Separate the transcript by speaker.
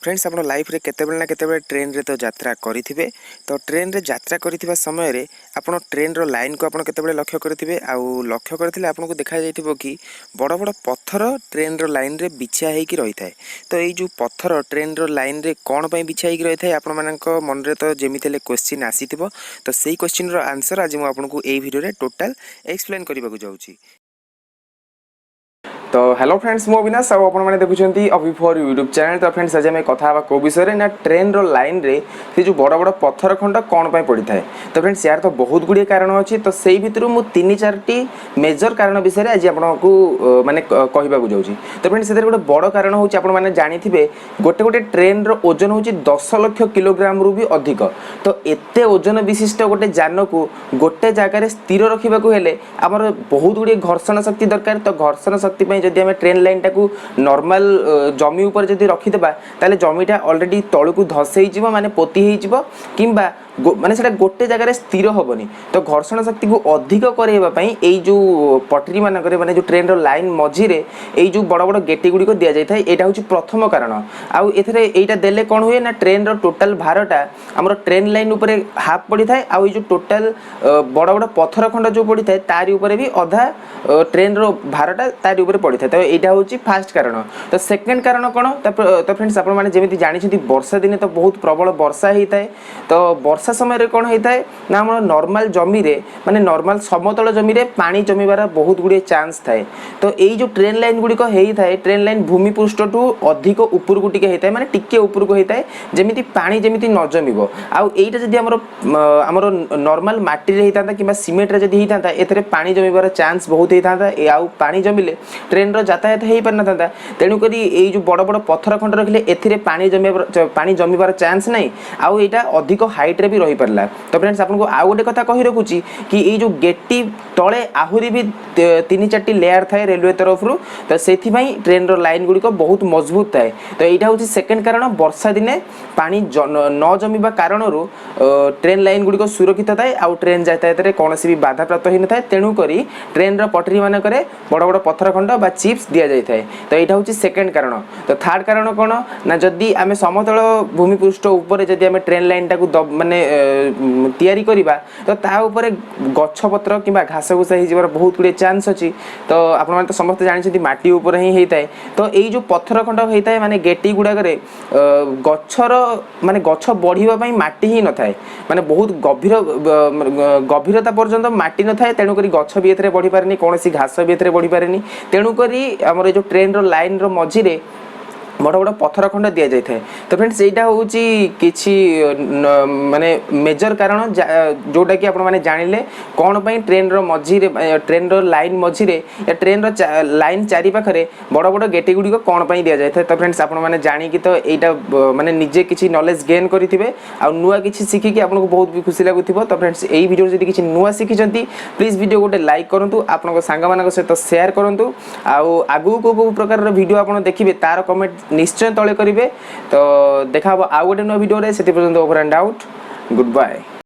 Speaker 1: Friends आप life रे केतेबेले ना केतेबेले ट्रेन रे तो यात्रा करिथिबे तो ट्रेन रे यात्रा करिथिबा समय रे आपण ट्रेन रो लाइन को आपण केतेबेले लक्ष्य करिथिबे आउ लक्ष्य करथिले आपन को देखा जाइथिबो कि बड़ बड़ पत्थर ट्रेन रो लाइन रे बिछा हेई कि रही थाए। तो एई जो पत्थर ट्रेन रो लाइन रे कोन पई बिछा हेई कि रही थाए आपण मानक मन रे तो जेमिथले क्वेश्चन आसीथिबो। तो सेही क्वेश्चन रो आंसर आज मु आपन को एई वीडियो रे टोटल एक्सप्लेन करबा को जाउची। तो हेलो फ्रेंड्स मो अविनाश आउ आपण माने देखुछंती अभी4 यूट्यूब चैनल। तो फ्रेंड्स आज मैं कथा को विषय रे ना ट्रेन रो लाइन रे से जो बड़ बड़ पत्थर खंड कोन पय पड़ी थाए। तो फ्रेंड्स यार तो बहुत गुडी कारण अछि। तो सेही भितरु मु 3-4टी मेजर कारण विषय रे आज आपण को माने कहिबा को जाउची। तो फ्रेंड्स सेते गोटे बड़ कारण होची आपण माने जानिथिबे गोटे गोटे ट्रेन रो ओजन होची 10 लाख किलोग्राम रु भी अधिक। तो एते ओजन विशिष्ट गोटे जान को गोटे जगह रे स्थिर रखिबा को हेले हमर बहुत गुडी घर्षण शक्ति दरकार। तो घर्षण शक्ति पय जदि हमें ट्रेन लाइन टाकू नॉर्मल जमी ऊपर जदि रखिदेबा ताले जमीटा ऑलरेडी तळु को धसई जीवो माने पोती हेई जीवो किंबा माने सेटा गोटे जगह रे स्थिर होबनी। तो घर्षण शक्ति को अधिक करेबा पई एई जो पटरी माने करे माने जो ट्रेन रो लाइन मझी रे एई जो बड़ बड़ गेटी गुडी को दिया जाय थाए। एटा होची प्रथम कारण। आउ एथरे एटा देले कोन होय ना ट्रेन रो टोटल भारटा हमर ट्रेन लाइन ऊपर हाफ पड़ी थाए। आउ जो टोटल बड़ बड़ पत्थर खंड जो पड़ी थाए तारी ऊपर भी आधा ट्रेन रो भारटा तारी ऊपर पड़ी थाए। तो एटा होची फर्स्ट कारण। तो सेकंड कारण कोन तो फ्रेंड्स आपण माने जेमिति जानि छथि वर्षा दिने तो बहुत प्रबल वर्षा हेई थाए। तो वर्षा समय रे कोन हेई थाए ना हमर नॉर्मल जमी रे माने नॉर्मल समतल जमी रे पानी जमीबार बहुत गुडी चांस थाए। तो एई जो ट्रेन लाइन गुडी को हेई थाए ट्रेन लाइन भूमि पृष्ठ टू अधिक ऊपर को टिके हेई थाए माने टिके ऊपर को हेई थाए जेमिति पानी जेमिति न जमीबो। आउ एइटा जदि हमर नॉर्मल माटी रे हेई तांता किबा सिमेंट रे जदि हेई तांता एथरे पानी जमीबार चांस बहुत हेई तांता। ए आउ पानी जमिले ट्रेन रो यातायात हेई पार न तांता। तेनु करी एई जो बड़ बड़ पत्थर खंड रखले एथिरे पानी जमीबार चांस नै। आउ एटा अधिक हाइट रे भी रही परला। तो फ्रेंड्स आपन को आ गोटे कथा कहि रखुची कि ए जो गेटी तळे आहुरी भी 3-4टी लेयर थाए रेलवे तरफ रु। तो सेथि पई ट्रेन रो लाइन गुडी को बहुत मजबूत थाए। तो एटा होची सेकंड कारण वर्षा दिने पानी न जमीबा कारण रु ट्रेन लाइन गुडी को सुरक्षित थाए। आउ ट्रेन यातायात रे कोनोसी भी बाधा प्राप्त होई न थाए। तेनु करी ट्रेन रो पटरी माने करे बड़ बड़ पत्थर खंड बा चिप्स दिया जाय थाए। तो एटा होची सेकंड कारण। तो थर्ड कारण कोन ना जदी आमे समतल भूमि पृष्ठ ऊपर जदी आमे ट्रेन लाइन टाकू माने तयारी करिबा तो ता ऊपर गच्छ पत्र किबा घास घुस हेई जिबार बहुत गुडी चांस अछि। तो आपण माने तो समस्त जानि छथि माटी ऊपर ही हेई थाए। तो एई जो पत्थर खंड हेई थाए माने गेटी गुडा करे गच्छर माने गच्छ बढ़िबा पई माटी ही न थाए माने बहुत गभीरता पर्यंत माटी न थाए। तेनु करी गच्छ भी एथरे बढ़ी पारेनी कोनोसी घास भी एथरे बढ़ी पारेनी। तेनु करी हमर जो ट्रेन रो लाइन रो मझी रे बड़ बड़ पत्थर खंड दिया जाय थाए। तो फ्रेंड्स एटा होची किछि माने मेजर कारण जोटा कि आपण माने जानिले कोन पई ट्रेन रो मझी रे ट्रेन रो लाइन मझी रे या ट्रेन रो लाइन चारि पाखरे बड़ बड़ गेटी गुडी को कोन पई दिया जाय थाए। तो फ्रेंड्स आपण माने जानि कि तो एटा माने निजे किछि नॉलेज गेन करिथिबे आ नुवा किछि सिखि कि आपन को बहुत भी खुशी लागुथिबो। तो फ्रेंड्स एई वीडियो जदि किछि नुवा सिखिचंती प्लीज वीडियो गोटे लाइक करंतु आपन को सांगा मानक सहित शेयर करंतु। आउ आगु को प्रकार रो वीडियो आपन देखिबे तार कमेंट निश्चय तळे करिवे। तो देखा आ गोटे नो वीडियो रे सेति पर्यंत over and out good bye.